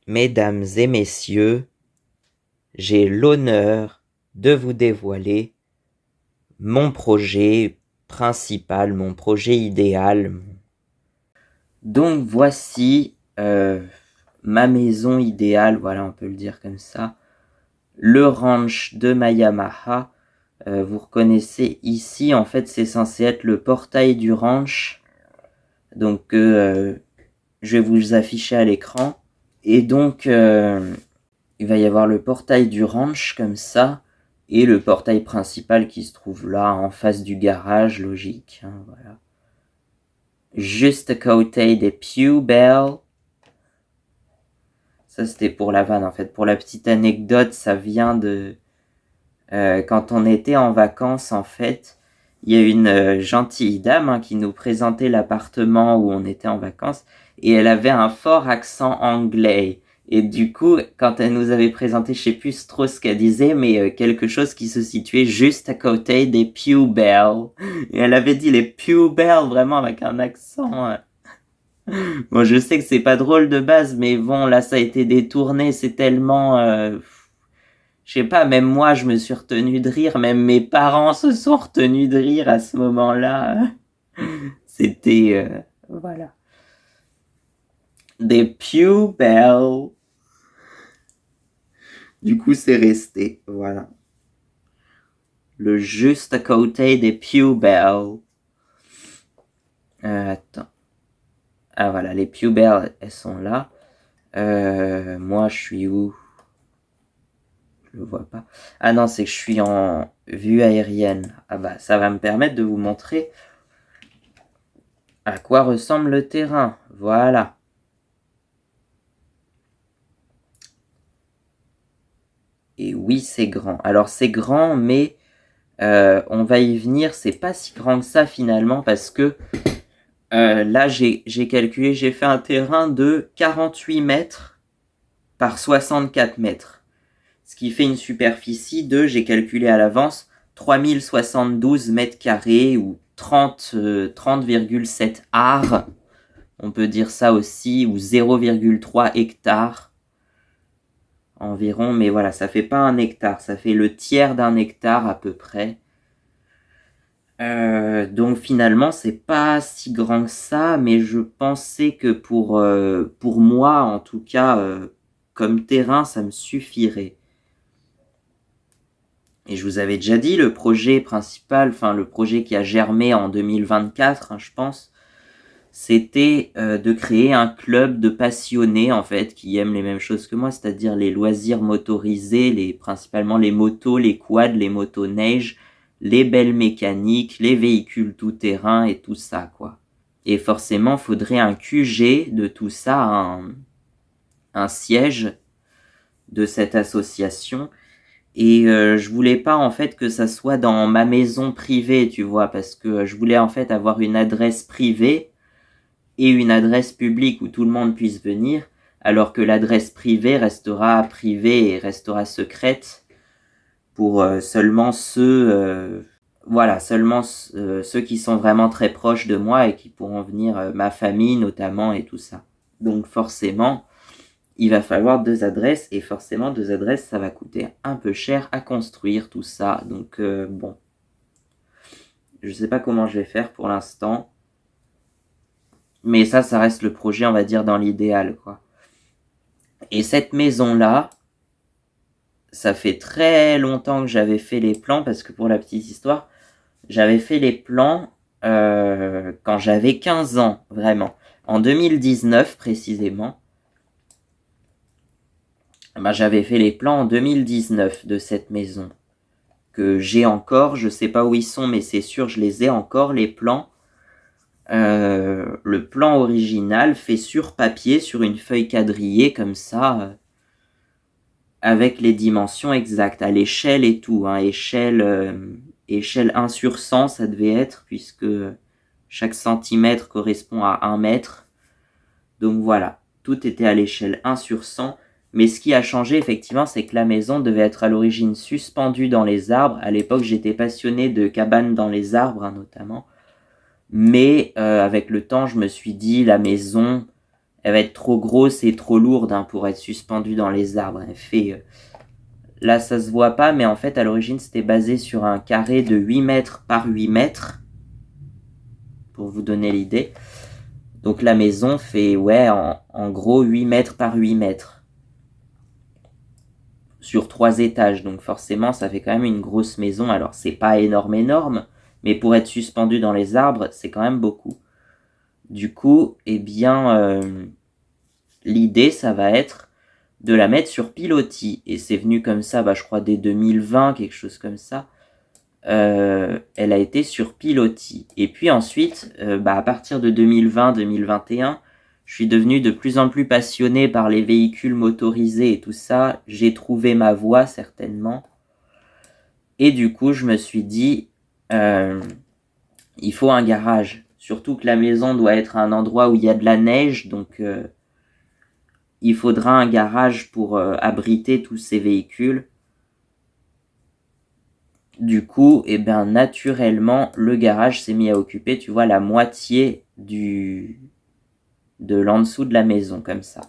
Mesdames et messieurs, j'ai l'honneur de vous dévoiler mon projet principal, mon projet idéal. Donc voici ma maison idéale, voilà, on peut le dire comme ça. Le ranch de ma Yamaha. Vous reconnaissez ici, en fait, c'est censé être le portail du ranch. Donc je vais vous afficher à l'écran. Et donc il va y avoir le portail du ranch comme ça, et le portail principal qui se trouve là, en face du garage, logique. Hein, voilà. Juste à côté des Pew Bell. Ça, c'était pour la vanne, en fait. Pour la petite anecdote, ça vient de... quand on était en vacances, en fait, il y a une gentille dame hein, qui nous présentait l'appartement où on était en vacances, et elle avait un fort accent anglais. Et du coup, quand elle nous avait présenté, je sais plus trop ce qu'elle disait, mais quelque chose qui se situait juste à côté des Pew Bell. Et elle avait dit les Pew Bell vraiment avec un accent. Bon, je sais que c'est pas drôle de base, mais bon, là, ça a été détourné, c'est tellement... je sais pas, même moi, je me suis retenu de rire, même mes parents se sont retenus de rire à ce moment-là. C'était... voilà. Des Pew Bell. Du coup, c'est resté, voilà. Le juste à côté des Pew Bell. Attends. Ah voilà, les Pew Bell, elles sont là. Moi, je suis où? Je le vois pas. Ah non, c'est que je suis en vue aérienne. Ah bah, ça va me permettre de vous montrer à quoi ressemble le terrain. Voilà. Et oui, c'est grand. Alors, c'est grand, mais on va y venir. C'est pas si grand que ça, finalement, parce que là, j'ai calculé, j'ai fait un terrain de 48 mètres par 64 mètres. Ce qui fait une superficie de, j'ai calculé à l'avance, 3072 mètres carrés ou 30,7 ares. On peut dire ça aussi, ou 0,3 hectares environ. Mais voilà, ça fait pas un hectare, ça fait le tiers d'un hectare à peu près. Donc finalement, c'est pas si grand que ça, mais je pensais que pour moi, en tout cas, comme terrain, ça me suffirait. Et je vous avais déjà dit, le projet principal, enfin le projet qui a germé en 2024, hein, je pense, c'était de créer un club de passionnés, en fait, qui aiment les mêmes choses que moi, c'est-à-dire les loisirs motorisés, principalement les motos, les quads, les motos neige, les belles mécaniques, les véhicules tout-terrain et tout ça, quoi. Et forcément, faudrait un QG de tout ça, un siège de cette association. Et je voulais pas en fait que ça soit dans ma maison privée, tu vois, parce que je voulais en fait avoir une adresse privée et une adresse publique où tout le monde puisse venir, alors que l'adresse privée restera privée et restera secrète pour seulement ceux, voilà, seulement ceux qui sont vraiment très proches de moi et qui pourront venir, ma famille notamment et tout ça. Donc forcément, il va falloir 2 adresses, et forcément 2 adresses, ça va coûter un peu cher à construire tout ça. Donc bon, je sais pas comment je vais faire pour l'instant, mais ça reste le projet, on va dire, dans l'idéal, quoi. Et cette maison-là, ça fait très longtemps que j'avais fait les plans, parce que pour la petite histoire, j'avais fait les plans quand j'avais 15 ans, vraiment. En 2019 précisément. Ben, j'avais fait les plans en 2019 de cette maison. Que j'ai encore, je sais pas où ils sont, mais c'est sûr, je les ai encore, les plans. Le plan original fait sur papier, sur une feuille quadrillée, comme ça, avec les dimensions exactes, à l'échelle et tout, hein, échelle 1 sur 100, ça devait être, puisque chaque centimètre correspond à 1 mètre. Donc voilà, tout était à l'échelle 1 sur 100. Mais ce qui a changé, effectivement, c'est que la maison devait être à l'origine suspendue dans les arbres. À l'époque, j'étais passionné de cabanes dans les arbres, hein, notamment. Mais avec le temps, je me suis dit, la maison, elle va être trop grosse et trop lourde hein, pour être suspendue dans les arbres. Elle fait... là, ça se voit pas, mais en fait, à l'origine, c'était basé sur un carré de 8 mètres par 8 mètres, pour vous donner l'idée. Donc la maison fait, ouais, en gros, 8 mètres par 8 mètres. Sur 3 étages, donc forcément, ça fait quand même une grosse maison. Alors, c'est pas énorme, mais pour être suspendu dans les arbres, c'est quand même beaucoup. Du coup, eh bien, l'idée, ça va être de la mettre sur pilotis. Et c'est venu comme ça, je crois, dès 2020, quelque chose comme ça. Elle a été sur pilotis. Et puis ensuite, à partir de 2020-2021, je suis devenu de plus en plus passionné par les véhicules motorisés et tout ça. J'ai trouvé ma voie, certainement. Et du coup, je me suis dit, il faut un garage. Surtout que la maison doit être à un endroit où il y a de la neige, donc il faudra un garage pour abriter tous ces véhicules. Du coup, naturellement, le garage s'est mis à occuper, tu vois, la moitié de l'en dessous de la maison, comme ça.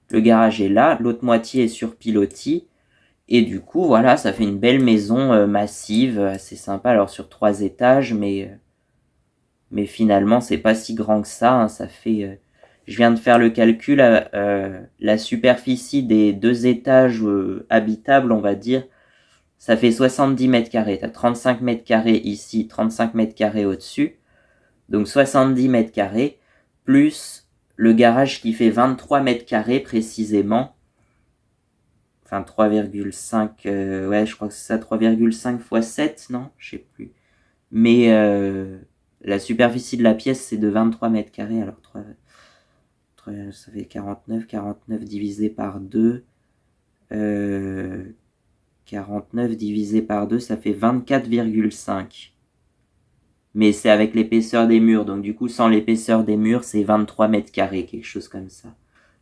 Le garage est là, l'autre moitié est sur pilotis, et du coup, voilà, ça fait une belle maison massive, assez sympa, alors sur 3 étages, mais finalement, c'est pas si grand que ça, hein, ça fait... je viens de faire le calcul, la superficie des 2 étages habitables, on va dire, ça fait 70 mètres carrés. Tu as 35 mètres carrés ici, 35 mètres carrés au-dessus. Donc 70 mètres carrés, plus le garage qui fait 23 mètres carrés précisément. Enfin 3,5, ouais je crois que c'est ça, 3,5 fois 7, non? Je sais plus. Mais la superficie de la pièce c'est de 23 mètres carrés, alors ça fait 49 divisé par 2. 49 divisé par 2, ça fait 24,5. Mais c'est avec l'épaisseur des murs. Donc du coup, sans l'épaisseur des murs, c'est 23 mètres carrés, quelque chose comme ça.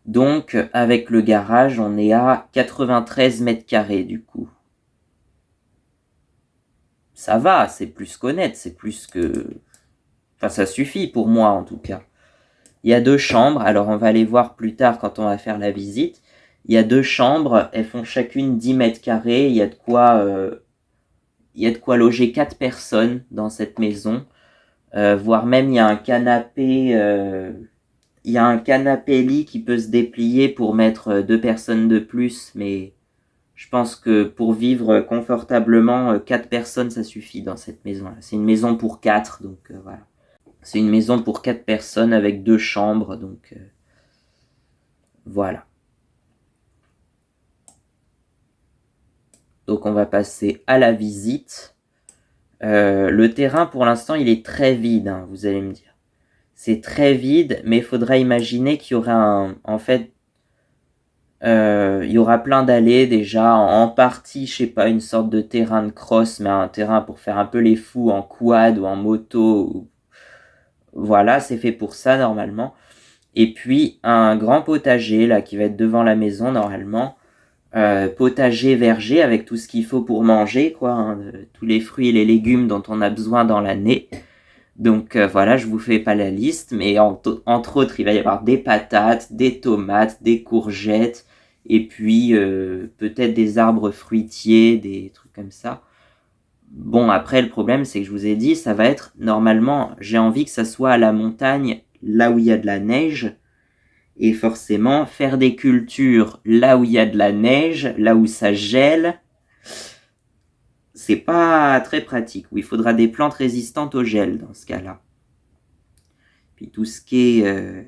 Donc avec le garage, on est à 93 mètres carrés du coup. Ça va, c'est plus qu'honnête, c'est plus que... Enfin, ça suffit pour moi en tout cas. Il y a 2 chambres, alors on va aller voir plus tard quand on va faire la visite. Il y a 2 chambres, elles font chacune 10 mètres carrés, il y a de quoi loger 4 personnes dans cette maison, voire même il y a un canapé lit qui peut se déplier pour mettre 2 personnes de plus, mais je pense que pour vivre confortablement 4 personnes ça suffit dans cette maison là. C'est une maison pour 4, donc voilà. C'est une maison pour 4 personnes avec 2 chambres, donc voilà. Donc on va passer à la visite. Le terrain pour l'instant il est très vide, hein, vous allez me dire. C'est très vide, mais il faudra imaginer qu'il y aura il y aura plein d'allées déjà, en partie, je sais pas, une sorte de terrain de cross, mais un terrain pour faire un peu les fous en quad ou en moto. Voilà, c'est fait pour ça normalement. Et puis un grand potager là qui va être devant la maison normalement. Potager, verger avec tout ce qu'il faut pour manger, quoi, hein, tous les fruits et les légumes dont on a besoin dans l'année. Donc voilà, je vous fais pas la liste, mais entre autres, il va y avoir des patates, des tomates, des courgettes, et puis peut-être des arbres fruitiers, des trucs comme ça. Bon, après, le problème, c'est que je vous ai dit, ça va être, normalement, j'ai envie que ça soit à la montagne, là où il y a de la neige, et forcément, faire des cultures là où il y a de la neige, là où ça gèle, c'est pas très pratique. Il faudra des plantes résistantes au gel dans ce cas-là. Puis tout ce qui est...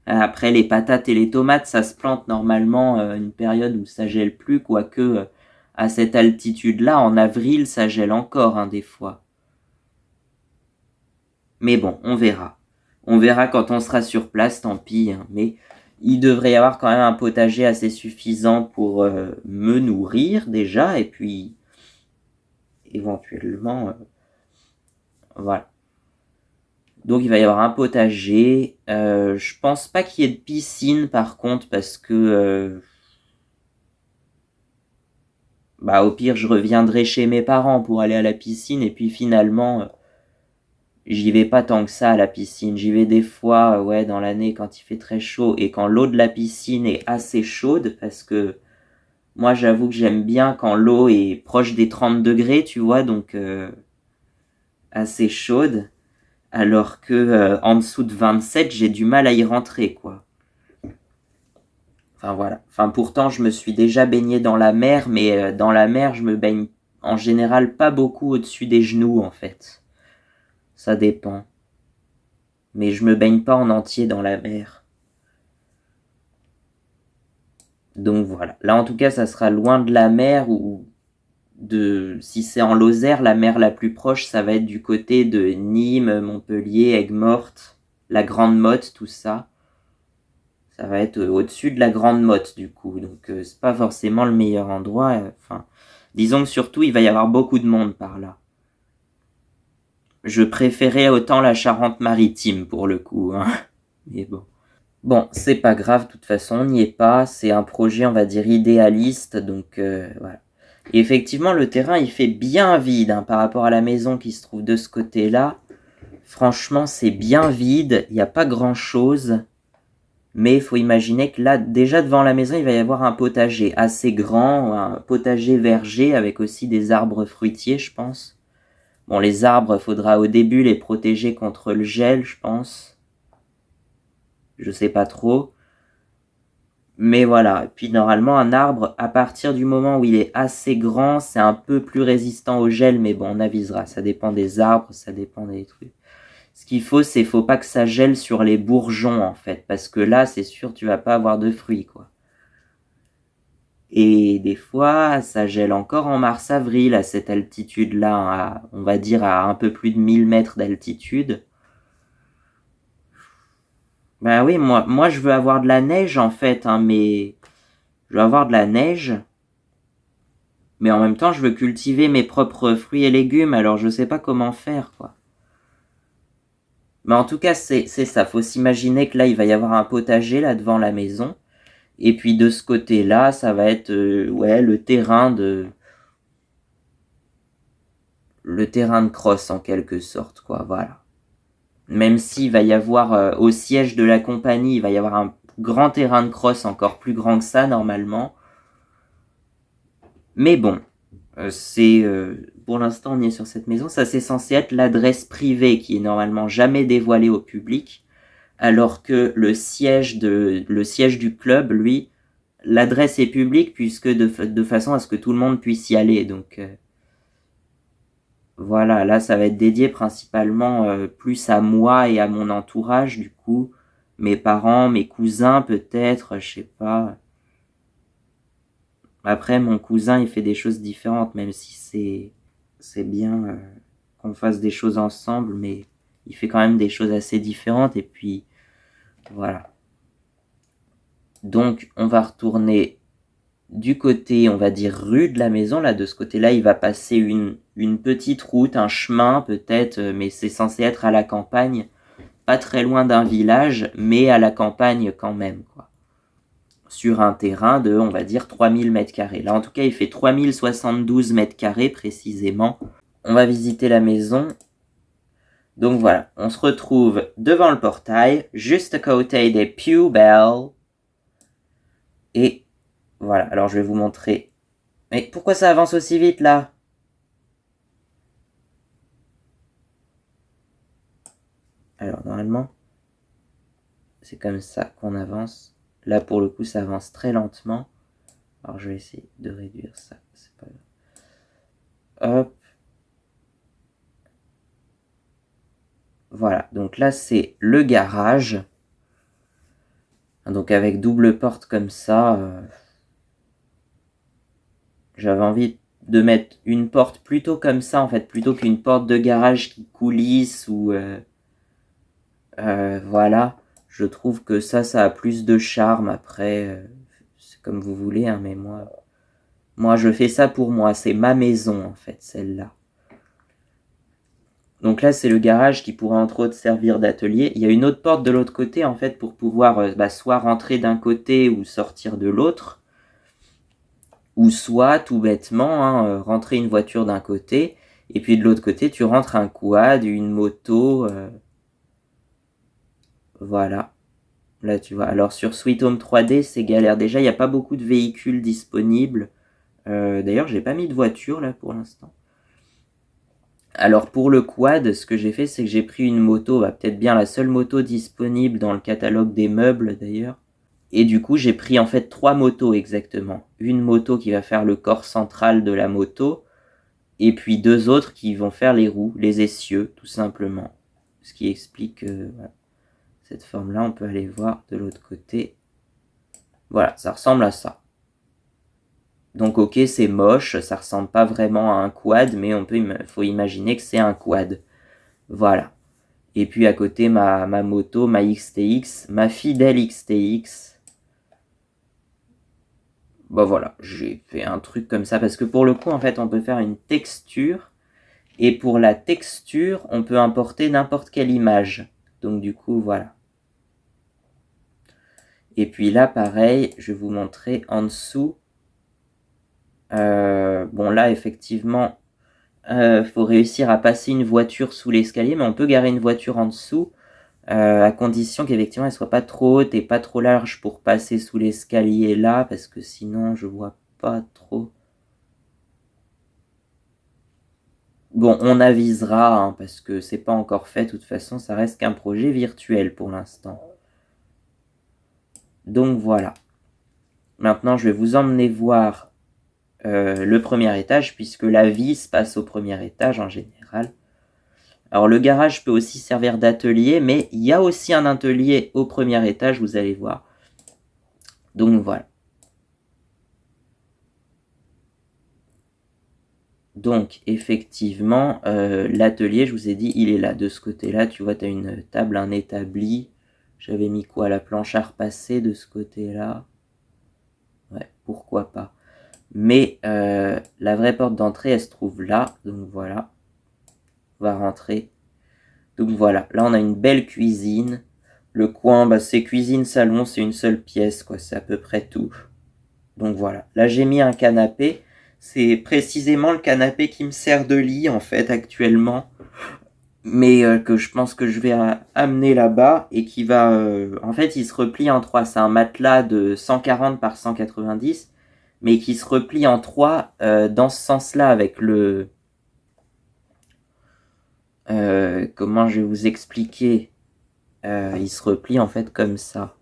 après, les patates et les tomates, ça se plante normalement une période où ça gèle plus, quoique à cette altitude-là, en avril, ça gèle encore hein, des fois. Mais bon, on verra. On verra quand on sera sur place, tant pis. Hein. Mais il devrait y avoir quand même un potager assez suffisant pour me nourrir déjà, et puis éventuellement, voilà. Donc il va y avoir un potager. Je pense pas qu'il y ait de piscine par contre, parce que au pire je reviendrai chez mes parents pour aller à la piscine, et puis finalement j'y vais pas tant que ça à la piscine. J'y vais des fois, ouais, dans l'année quand il fait très chaud et quand l'eau de la piscine est assez chaude, parce que moi, j'avoue que j'aime bien quand l'eau est proche des 30 degrés, tu vois, donc assez chaude, alors que en dessous de 27, j'ai du mal à y rentrer, quoi. Enfin voilà. Enfin pourtant, je me suis déjà baigné dans la mer, mais dans la mer, je me baigne en général pas beaucoup au-dessus des genoux, en fait. Ça dépend. Mais je me baigne pas en entier dans la mer. Donc voilà. Là, en tout cas, ça sera loin de la mer ou si c'est en Lozère, la mer la plus proche, ça va être du côté de Nîmes, Montpellier, Aigues-Mortes, la Grande Motte, tout ça. Ça va être au-dessus de la Grande Motte, du coup. Donc, c'est pas forcément le meilleur endroit. Enfin, disons que surtout, il va y avoir beaucoup de monde par là. Je préférais autant la Charente-Maritime, pour le coup, hein. Mais bon. Bon, c'est pas grave, de toute façon, on n'y est pas. C'est un projet, on va dire, idéaliste, donc voilà. Et effectivement, le terrain, il fait bien vide, hein, par rapport à la maison qui se trouve de ce côté-là. Franchement, c'est bien vide, il n'y a pas grand-chose. Mais il faut imaginer que là, déjà devant la maison, il va y avoir un potager assez grand, un potager verger avec aussi des arbres fruitiers, je pense. Bon, les arbres, il faudra au début les protéger contre le gel, je pense. Je sais pas trop. Mais voilà. Et puis normalement, un arbre, à partir du moment où il est assez grand, c'est un peu plus résistant au gel, mais bon, on avisera. Ça dépend des arbres, ça dépend des trucs. Ce qu'il faut, c'est faut pas que ça gèle sur les bourgeons, en fait. Parce que là, c'est sûr, tu vas pas avoir de fruits, quoi. Et des fois, ça gèle encore en mars-avril à cette altitude-là, on va dire à un peu plus de 1000 mètres d'altitude. Ben oui, moi je veux avoir de la neige en fait, hein, mais je veux avoir de la neige, mais en même temps je veux cultiver mes propres fruits et légumes, alors je sais pas comment faire, quoi. Mais en tout cas, c'est ça, faut s'imaginer que là il va y avoir un potager là devant la maison, et puis de ce côté-là, ça va être ouais, le terrain de crosse en quelque sorte, quoi, voilà. Même s'il va y avoir au siège de la compagnie, il va y avoir un grand terrain de crosse encore plus grand que ça normalement. Mais bon, pour l'instant on y est sur cette maison, ça c'est censé être l'adresse privée qui est normalement jamais dévoilée au public, alors que le siège du club, lui, l'adresse est publique puisque de façon à ce que tout le monde puisse y aller. Donc voilà, là ça va être dédié principalement plus à moi et à mon entourage du coup, mes parents, mes cousins peut-être, je sais pas. Après mon cousin il fait des choses différentes, même si c'est bien qu'on fasse des choses ensemble, mais il fait quand même des choses assez différentes et puis voilà. Donc on va retourner du côté, on va dire, rue de la maison. Là, de ce côté-là, il va passer une petite route, un chemin peut-être, mais c'est censé être à la campagne, pas très loin d'un village, mais à la campagne quand même, quoi. Sur un terrain de, on va dire, 3000 mètres carrés. Là, en tout cas, il fait 3072 mètres carrés précisément. On va visiter la maison. Donc voilà, on se retrouve devant le portail, juste à côté des Pew Bell. Et voilà, alors je vais vous montrer. Mais pourquoi ça avance aussi vite là? Alors normalement, c'est comme ça qu'on avance. Là pour le coup, ça avance très lentement. Alors je vais essayer de réduire ça. C'est pas grave. Hop. Voilà, donc là c'est le garage. Donc avec double porte comme ça. J'avais envie de mettre une porte plutôt comme ça en fait, plutôt qu'une porte de garage qui coulisse ou voilà. Je trouve que ça a plus de charme. Après, c'est comme vous voulez, hein, mais moi je fais ça pour moi. C'est ma maison en fait, celle-là. Donc là, c'est le garage qui pourrait entre autres servir d'atelier. Il y a une autre porte de l'autre côté en fait pour pouvoir soit rentrer d'un côté ou sortir de l'autre. Ou soit, tout bêtement, hein, rentrer une voiture d'un côté Et puis de l'autre côté, tu rentres un quad, une moto, voilà. Là, tu vois. Alors sur Sweet Home 3D, c'est galère. Déjà, il n'y a pas beaucoup de véhicules disponibles. D'ailleurs, j'ai pas mis de voiture là pour l'instant. Alors pour le quad, ce que j'ai fait, c'est que j'ai pris une moto, peut-être bien la seule moto disponible dans le catalogue des meubles d'ailleurs. Et du coup, j'ai pris en fait 3 motos exactement. Une moto qui va faire le corps central de la moto, et puis 2 autres qui vont faire les roues, les essieux, tout simplement. Ce qui explique voilà. Cette forme-là, on peut aller voir de l'autre côté. Voilà, ça ressemble à ça. Donc ok, c'est moche, ça ressemble pas vraiment à un quad, mais faut imaginer que c'est un quad. Voilà. Et puis à côté, ma moto, ma XTX, ma fidèle XTX. Bah voilà, j'ai fait un truc comme ça, parce que pour le coup, en fait, on peut faire une texture, et pour la texture, on peut importer n'importe quelle image. Donc du coup, voilà. Et puis là, pareil, je vais vous montrer en dessous. Bon là, effectivement, faut réussir à passer une voiture sous l'escalier, mais on peut garer une voiture en dessous, à condition qu'effectivement elle soit pas trop haute et pas trop large pour passer sous l'escalier là, parce que sinon je vois pas trop. Bon, on avisera, hein, parce que c'est pas encore fait, de toute façon ça reste qu'un projet virtuel pour l'instant. Donc voilà. Maintenant je vais vous emmener voir le premier étage, puisque la vie se passe au premier étage en général. Alors le garage peut aussi servir d'atelier, mais il y a aussi un atelier au premier étage, vous allez voir. Donc voilà. Donc effectivement, l'atelier, je vous ai dit, il est là, de ce côté-là. Tu vois, tu as une table, un établi. J'avais mis quoi? La planche à repasser de ce côté-là. Ouais, pourquoi pas. Mais la vraie porte d'entrée, elle se trouve là. Donc voilà. On va rentrer. Donc voilà, là on a une belle cuisine. Le coin, c'est cuisine-salon, c'est une seule pièce, quoi. C'est à peu près tout. Donc voilà. Là j'ai mis un canapé. C'est précisément le canapé qui me sert de lit en fait actuellement. Mais que je pense que je vais amener là-bas et qui va... en fait il se replie en 3. C'est un matelas de 140 par 190. Mais qui se replie en 3 dans ce sens-là avec le... comment je vais vous expliquer, il se replie en fait comme ça.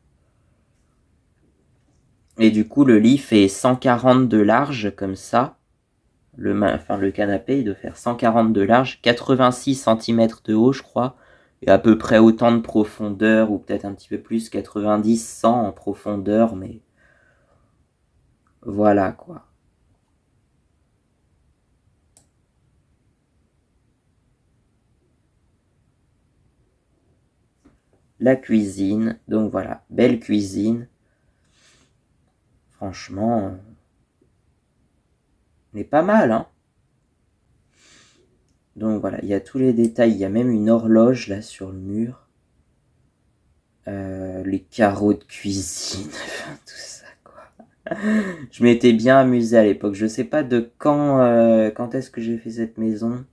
Et du coup, le lit fait 140 de large, comme ça. Le canapé, il doit faire 140 de large, 86 cm de haut, je crois. Et à peu près autant de profondeur, ou peut-être un petit peu plus, 90, 100 en profondeur, mais voilà quoi. La cuisine, donc voilà, belle cuisine. Franchement, mais pas mal, hein. Donc voilà, il y a tous les détails, il y a même une horloge là sur le mur. Les carreaux de cuisine, tout ça quoi. Je m'étais bien amusé à l'époque. Je sais pas de quand est-ce que j'ai fait cette maison.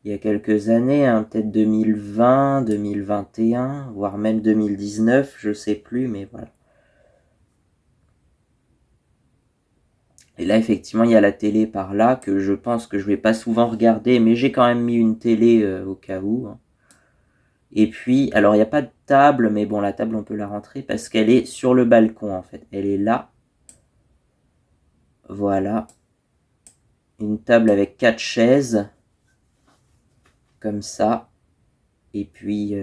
Il y a quelques années, hein, peut-être 2020, 2021, voire même 2019, je sais plus, mais voilà. Et là, effectivement, il y a la télé par là, que je pense que je vais pas souvent regarder, mais j'ai quand même mis une télé au cas où, hein. Et puis, alors il n'y a pas de table, mais bon, la table, on peut la rentrer parce qu'elle est sur le balcon, en fait. Elle est là. Voilà. Une table avec 4 chaises. Comme ça. Et puis,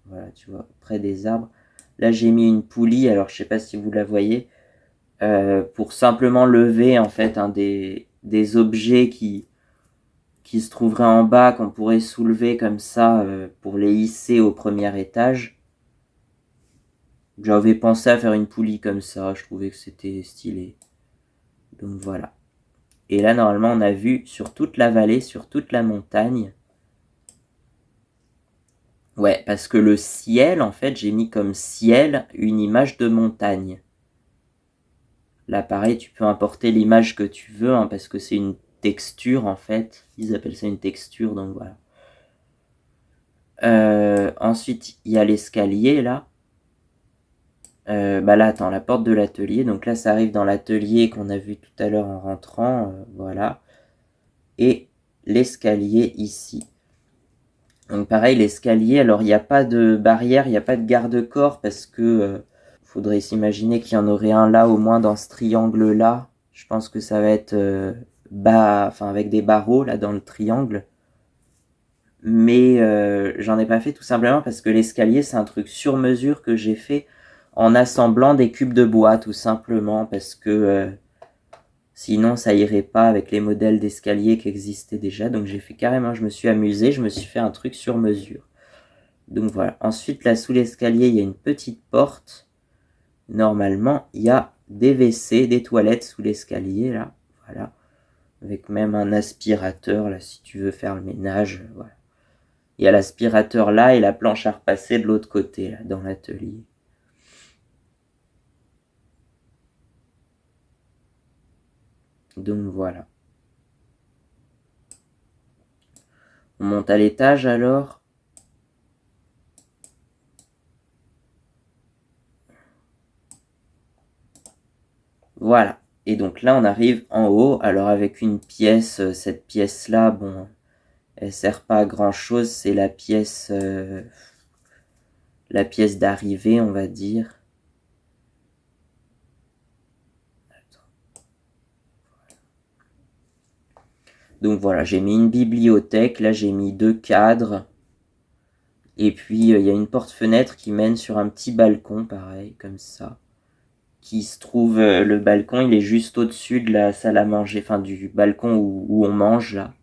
voilà, tu vois, près des arbres. Là, j'ai mis une poulie, alors je sais pas si vous la voyez, pour simplement lever, en fait, des objets qui se trouveraient en bas, qu'on pourrait soulever comme ça, pour les hisser au premier étage. J'avais pensé à faire une poulie comme ça, je trouvais que c'était stylé. Donc voilà. Et là, normalement, on a vu sur toute la vallée, sur toute la montagne. Ouais, parce que le ciel, en fait, j'ai mis comme ciel une image de montagne. Là, pareil, tu peux importer l'image que tu veux, hein, parce que c'est une texture en fait. Ils appellent ça une texture, donc voilà. Ensuite, il y a l'escalier là. Là, attends, la porte de l'atelier. Donc là, ça arrive dans l'atelier qu'on a vu tout à l'heure en rentrant. Voilà. Et l'escalier ici. Donc pareil, l'escalier, alors il n'y a pas de barrière, il n'y a pas de garde-corps parce que faudrait s'imaginer qu'il y en aurait un là, au moins dans ce triangle-là. Je pense que ça va être avec des barreaux là dans le triangle. Mais j'en ai pas fait tout simplement parce que l'escalier, c'est un truc sur mesure que j'ai fait en assemblant des cubes de bois, tout simplement, parce que sinon ça irait pas avec les modèles d'escalier qui existaient déjà. Donc j'ai fait carrément, je me suis amusé, je me suis fait un truc sur mesure. Donc voilà. Ensuite, là sous l'escalier, il y a une petite porte. Normalement, il y a des WC, des toilettes sous l'escalier, là. Voilà. Avec même un aspirateur, là, si tu veux faire le ménage. Voilà. Il y a l'aspirateur là et la planche à repasser de l'autre côté, là, dans l'atelier. Donc voilà. On monte à l'étage alors. Voilà. Et donc là, on arrive en haut. Alors avec une pièce, cette pièce-là, bon, elle sert pas à grand-chose. C'est la pièce d'arrivée, on va dire. Donc voilà, j'ai mis une bibliothèque. Là, j'ai mis 2 cadres. Et puis, il y a une porte-fenêtre qui mène sur un petit balcon, pareil, comme ça. Qui se trouve, le balcon, il est juste au-dessus de la salle à manger, enfin du balcon où on mange, là.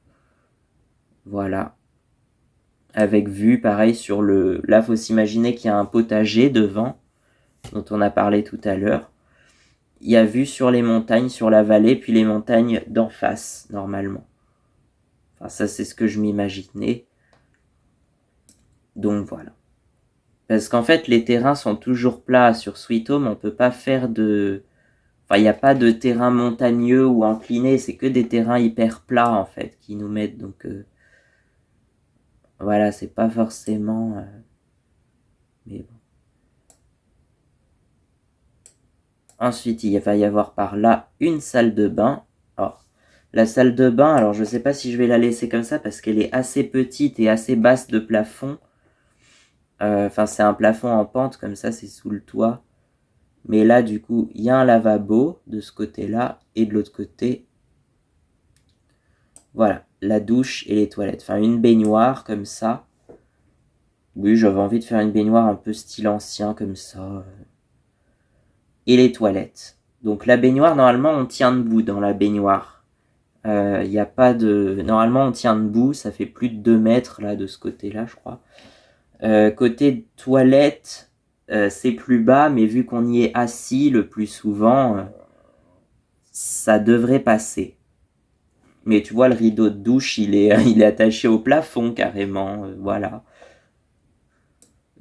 Voilà. Avec vue, pareil, sur le... Là, faut s'imaginer qu'il y a un potager devant, dont on a parlé tout à l'heure. Il y a vue sur les montagnes, sur la vallée, puis les montagnes d'en face, normalement. Enfin, ça, c'est ce que je m'imaginais. Donc, voilà. Parce qu'en fait, les terrains sont toujours plats sur Sweet Home. On peut pas faire de... Enfin, il n'y a pas de terrain montagneux ou incliné. C'est que des terrains hyper plats, en fait, qui nous mettent. Donc, voilà, c'est pas forcément... Mais bon. Ensuite, il va y avoir par là une salle de bain. Alors, la salle de bain, alors je sais pas si je vais la laisser comme ça parce qu'elle est assez petite et assez basse de plafond. Enfin, c'est un plafond en pente, comme ça, c'est sous le toit. Mais là, du coup, il y a un lavabo de ce côté-là et de l'autre côté, voilà, la douche et les toilettes. Enfin, une baignoire comme ça. Oui, j'avais envie de faire une baignoire un peu style ancien comme ça. Et les toilettes. Donc la baignoire, normalement, on tient debout dans la baignoire. Il n'y a pas de... Normalement, on tient debout, ça fait plus de 2 mètres là de ce côté-là, je crois. Côté toilette, c'est plus bas, mais vu qu'on y est assis le plus souvent, ça devrait passer. Mais tu vois, le rideau de douche, il est attaché au plafond carrément, voilà.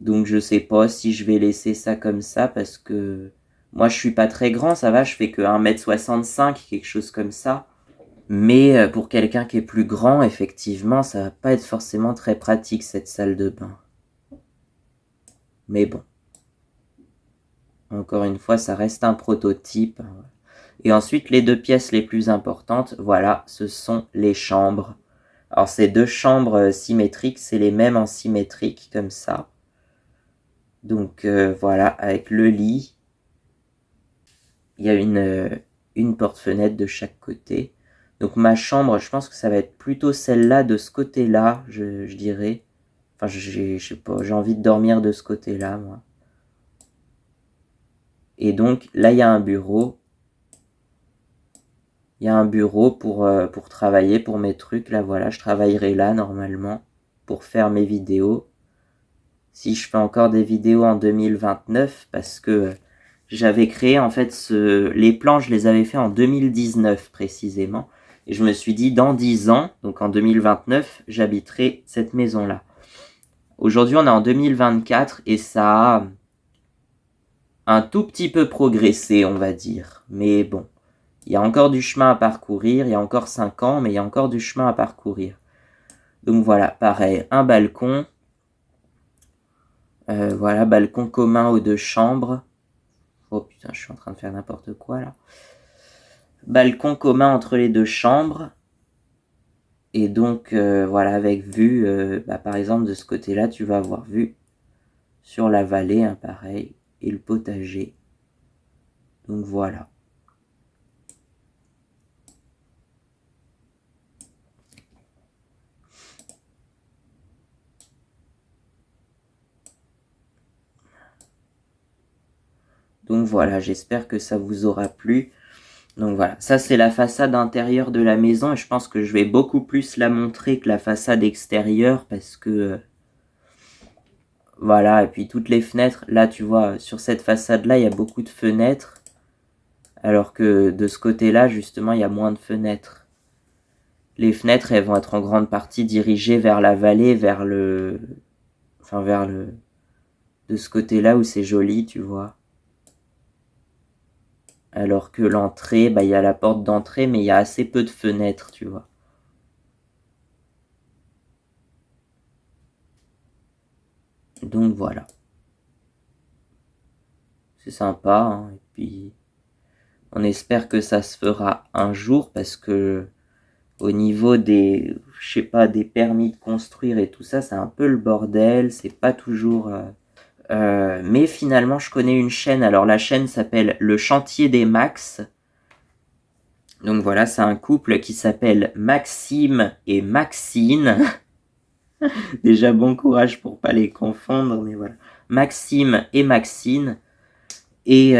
Donc je sais pas si je vais laisser ça comme ça parce que moi je suis pas très grand, ça va, je fais que 1m65, quelque chose comme ça. Mais pour quelqu'un qui est plus grand, effectivement, ça va pas être forcément très pratique cette salle de bain. Mais bon. Encore une fois, ça reste un prototype. Et ensuite, les 2 pièces les plus importantes, voilà, ce sont les chambres. Alors ces 2 chambres symétriques, c'est les mêmes en symétrique, comme ça. Donc voilà, avec le lit. Il y a une porte-fenêtre de chaque côté. Donc ma chambre, je pense que ça va être plutôt celle-là de ce côté-là, je dirais. Enfin, je sais pas, j'ai envie de dormir de ce côté-là, moi. Et donc là, il y a un bureau. Il y a un bureau pour travailler, pour mes trucs. Là, voilà, je travaillerai là, normalement, pour faire mes vidéos. Si je fais encore des vidéos en 2029, parce que j'avais créé, en fait, les plans, je les avais fait en 2019, précisément. Et je me suis dit, dans 10 ans, donc en 2029, j'habiterai cette maison-là. Aujourd'hui, on est en 2024, et ça a un tout petit peu progressé, on va dire. Mais bon. Il y a encore du chemin à parcourir, il y a encore 5 ans, mais il y a encore du chemin à parcourir. Donc voilà, pareil, un balcon. Voilà, balcon commun aux 2 chambres. Oh putain, je suis en train de faire n'importe quoi là. Balcon commun entre les 2 chambres. Et donc voilà, avec vue, par exemple de ce côté-là, tu vas avoir vue sur la vallée, hein, pareil, et le potager. Donc voilà. Donc voilà, j'espère que ça vous aura plu. Donc voilà, ça c'est la façade intérieure de la maison et je pense que je vais beaucoup plus la montrer que la façade extérieure parce que voilà, et puis toutes les fenêtres, là tu vois, sur cette façade-là, il y a beaucoup de fenêtres alors que de ce côté-là, justement, il y a moins de fenêtres. Les fenêtres, elles vont être en grande partie dirigées vers la vallée, vers le... de ce côté-là où c'est joli, tu vois. Alors que l'entrée, il y a la porte d'entrée, mais il y a assez peu de fenêtres, tu vois. Donc voilà. C'est sympa, hein. Et puis on espère que ça se fera un jour parce que au niveau des, je sais pas, des permis de construire et tout ça, c'est un peu le bordel, c'est pas toujours... mais finalement, je connais une chaîne. Alors la chaîne s'appelle Le Chantier des Max. Donc voilà, c'est un couple qui s'appelle Maxime et Maxine. Déjà bon courage pour pas les confondre, mais voilà. Maxime et Maxine. Et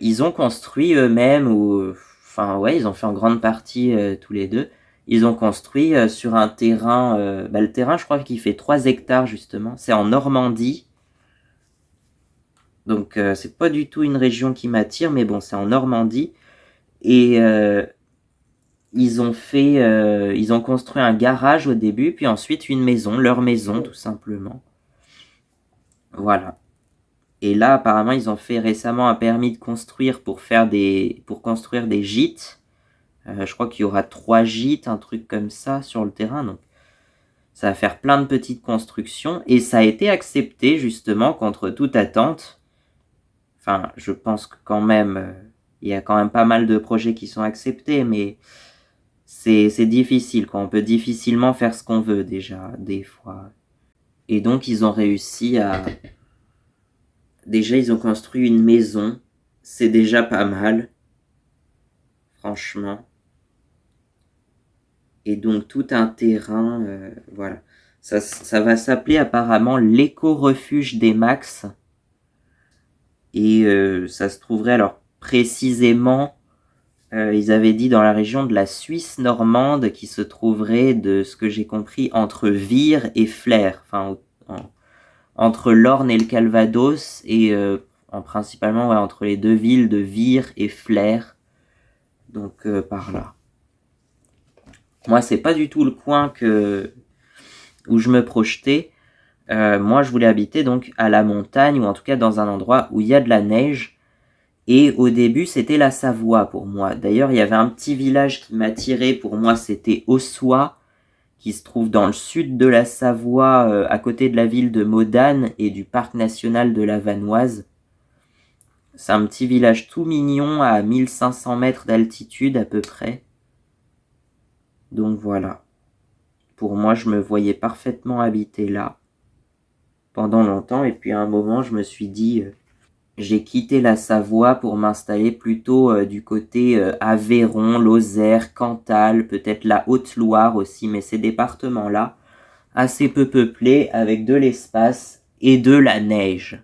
ils ont construit eux-mêmes, ou enfin ouais, ils ont fait en grande partie tous les deux. Ils ont construit sur un terrain, le terrain je crois qu'il fait 3 hectares justement. C'est en Normandie. Donc c'est pas du tout une région qui m'attire, mais bon, c'est en Normandie. Et ils ont construit un garage au début, puis ensuite une maison, leur maison tout simplement. Voilà. Et là, apparemment, ils ont fait récemment un permis de construire pour construire des gîtes. Je crois qu'il y aura 3 gîtes, un truc comme ça sur le terrain. Donc, ça va faire plein de petites constructions. Et ça a été accepté justement contre toute attente. Enfin, je pense que quand même, il y a quand même pas mal de projets qui sont acceptés, mais c'est difficile, quoi. On peut difficilement faire ce qu'on veut déjà, des fois. Et donc, ils ont réussi à... Déjà, ils ont construit une maison. C'est déjà pas mal. Franchement. Et donc, tout un terrain, voilà. Ça va s'appeler apparemment l'éco-refuge des Max. Et ça se trouverait alors précisément, ils avaient dit dans la région de la Suisse normande qui se trouverait, de ce que j'ai compris, entre Vire et Flers. Enfin, entre l'Orne et le Calvados et principalement ouais, entre les 2 villes de Vire et Flers. Donc par là. Moi, c'est pas du tout le coin où je me projetais. Moi, je voulais habiter donc à la montagne, ou en tout cas dans un endroit où il y a de la neige. Et au début, c'était la Savoie pour moi. D'ailleurs, il y avait un petit village qui m'attirait. Pour moi, c'était Ossois, qui se trouve dans le sud de la Savoie, à côté de la ville de Modane et du parc national de la Vanoise. C'est un petit village tout mignon à 1500 mètres d'altitude à peu près. Donc voilà. Pour moi, je me voyais parfaitement habiter là pendant longtemps. Et puis à un moment, je me suis dit, j'ai quitté la Savoie pour m'installer plutôt du côté Aveyron, Lozère, Cantal, peut-être la Haute-Loire aussi, mais ces départements-là, assez peu peuplés, avec de l'espace et de la neige.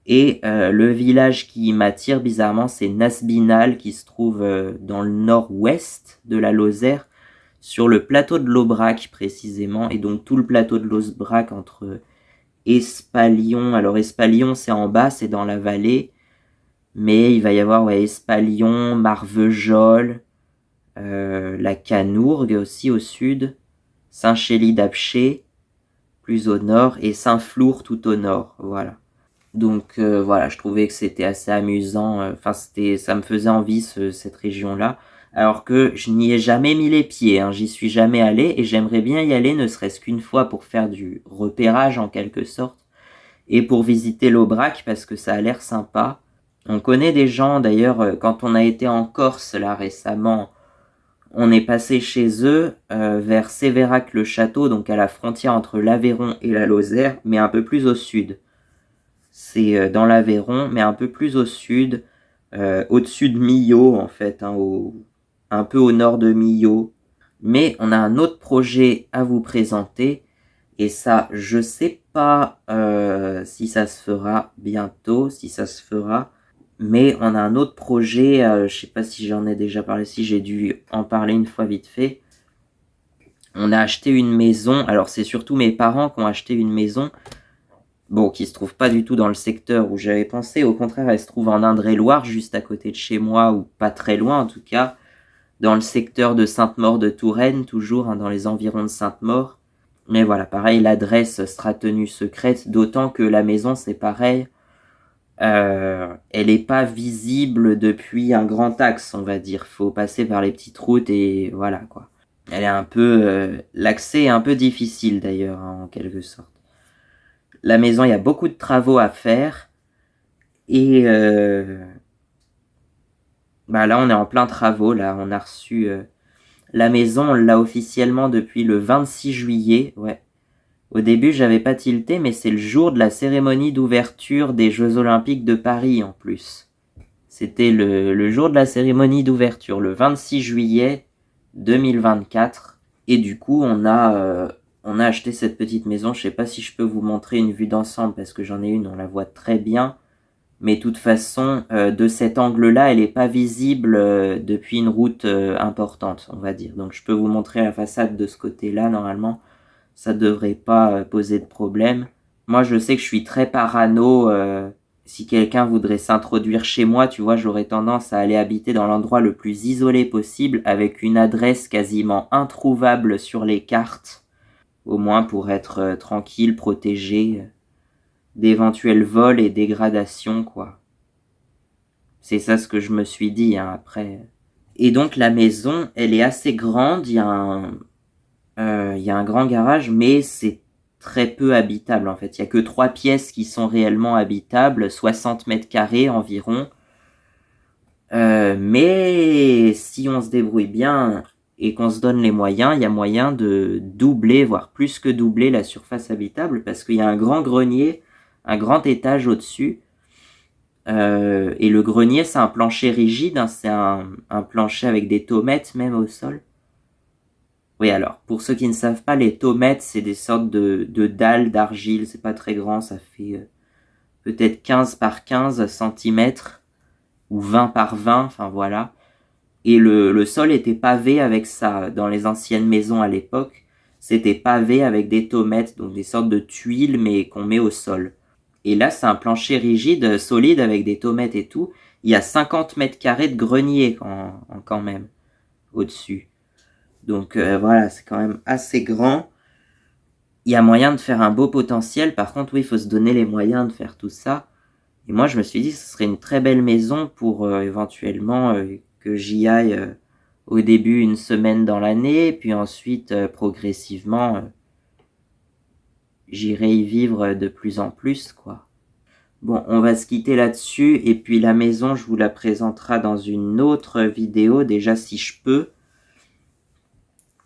Et le village qui m'attire bizarrement, c'est Nasbinal, qui se trouve dans le nord-ouest de la Lozère, sur le plateau de l'Aubrac précisément, et donc tout le plateau de l'Aubrac entre Espalion. Alors Espalion c'est en bas, c'est dans la vallée, mais il va y avoir Espalion, Marvejols, la Canourgue aussi au sud, Saint-Chély d'Apcher plus au nord, et Saint-Flour tout au nord, voilà. Donc voilà, je trouvais que c'était assez amusant. Enfin, ça me faisait envie cette région-là. Alors que je n'y ai jamais mis les pieds, hein, j'y suis jamais allé et j'aimerais bien y aller ne serait-ce qu'une fois pour faire du repérage en quelque sorte et pour visiter l'Aubrac parce que ça a l'air sympa. On connaît des gens d'ailleurs, quand on a été en Corse là récemment, on est passé chez eux vers Sévérac-le-Château, donc à la frontière entre l'Aveyron et la Lozère, mais un peu plus au sud. C'est dans l'Aveyron, mais un peu plus au sud, au-dessus de Millau en fait, hein, un peu au nord de Millau. Mais on a un autre projet à vous présenter, et ça, je sais pas si ça se fera bientôt, si ça se fera, mais on a un autre projet, je sais pas si j'en ai déjà parlé, si j'ai dû en parler une fois vite fait. On a acheté une maison, alors c'est surtout mes parents qui ont acheté une maison, bon, qui se trouve pas du tout dans le secteur où j'avais pensé, au contraire, elle se trouve en Indre-et-Loire, juste à côté de chez moi, ou pas très loin en tout cas, dans le secteur de Sainte-Maure-de-Touraine, toujours, hein, dans les environs de Sainte-Maure. Mais voilà, pareil, l'adresse sera tenue secrète, d'autant que la maison, c'est pareil, elle n'est pas visible depuis un grand axe, on va dire. Faut passer par les petites routes et voilà, quoi. Elle est un peu... l'accès est un peu difficile, d'ailleurs, hein, en quelque sorte. La maison, il y a beaucoup de travaux à faire. Et là, on est en plein travaux. Là, on a reçu la maison, on l'a officiellement depuis le 26 juillet. Ouais. Au début, j'avais pas tilté, mais c'est le jour de la cérémonie d'ouverture des Jeux Olympiques de Paris en plus. C'était le jour de la cérémonie d'ouverture, le 26 juillet 2024. Et du coup, on a acheté cette petite maison. Je sais pas si je peux vous montrer une vue d'ensemble parce que j'en ai une, on la voit très bien. Mais de toute façon, de cet angle-là, elle n'est pas visible depuis une route importante, on va dire. Donc je peux vous montrer la façade de ce côté-là, normalement. Ça devrait pas poser de problème. Moi, je sais que je suis très parano. Si quelqu'un voudrait s'introduire chez moi, tu vois, j'aurais tendance à aller habiter dans l'endroit le plus isolé possible, avec une adresse quasiment introuvable sur les cartes, au moins pour être tranquille, protégé d'éventuels vols et dégradations, quoi. C'est ça ce que je me suis dit, hein, après. Et donc la maison, elle est assez grande, il y a un grand garage, mais c'est très peu habitable en fait. Il n'y a que 3 pièces qui sont réellement habitables, 60 mètres carrés environ. Mais si on se débrouille bien et qu'on se donne les moyens, il y a moyen de doubler, voire plus que doubler la surface habitable, parce qu'il y a un grand grenier, un grand étage au-dessus. Et le grenier, c'est un plancher rigide, hein, c'est un plancher avec des tomettes même au sol. Oui, alors, pour ceux qui ne savent pas, les tomettes, c'est des sortes de dalles d'argile, c'est pas très grand, ça fait peut-être 15 par 15 centimètres, ou 20 par 20, enfin voilà. Et le sol était pavé avec ça. Dans les anciennes maisons à l'époque, c'était pavé avec des tomettes, donc des sortes de tuiles, mais qu'on met au sol. Et là, c'est un plancher rigide, solide, avec des tomettes et tout. Il y a 50 mètres carrés de grenier quand même, au-dessus. Donc voilà, c'est quand même assez grand. Il y a moyen de faire un beau potentiel. Par contre, oui, il faut se donner les moyens de faire tout ça. Et moi, je me suis dit que ce serait une très belle maison pour éventuellement que j'y aille au début une semaine dans l'année, puis ensuite, progressivement, j'irai y vivre de plus en plus, quoi. Bon, on va se quitter là-dessus, et puis la maison, je vous la présenterai dans une autre vidéo, déjà si je peux.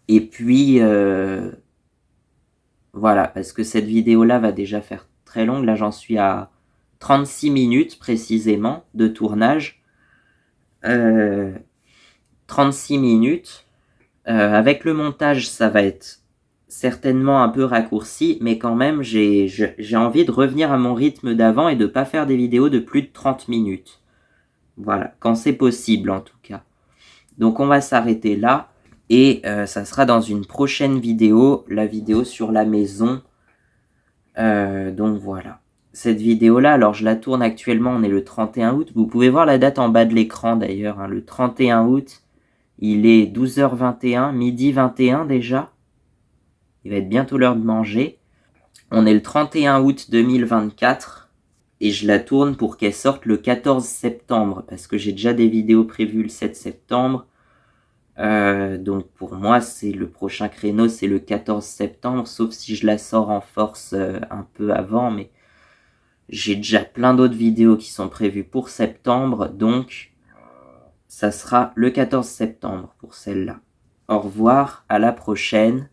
Et puis, voilà, parce que cette vidéo-là va déjà faire très longue. Là, j'en suis à 36 minutes précisément de tournage. 36 minutes. Avec le montage, ça va être certainement un peu raccourci, mais quand même, j'ai envie de revenir à mon rythme d'avant et de pas faire des vidéos de plus de 30 minutes. Voilà, quand c'est possible en tout cas. Donc on va s'arrêter là, et ça sera dans une prochaine vidéo, la vidéo sur la maison. Donc voilà. Cette vidéo-là, alors je la tourne actuellement, on est le 31 août. Vous pouvez voir la date en bas de l'écran d'ailleurs, hein, le 31 août. Il est 12h21, midi 21 déjà. Il va être bientôt l'heure de manger. On est le 31 août 2024. et je la tourne pour qu'elle sorte le 14 septembre, parce que j'ai déjà des vidéos prévues le 7 septembre. Donc pour moi, c'est le prochain créneau, c'est le 14 septembre, sauf si je la sors en force un peu avant, mais j'ai déjà plein d'autres vidéos qui sont prévues pour septembre, donc ça sera le 14 septembre pour celle-là. Au revoir, à la prochaine.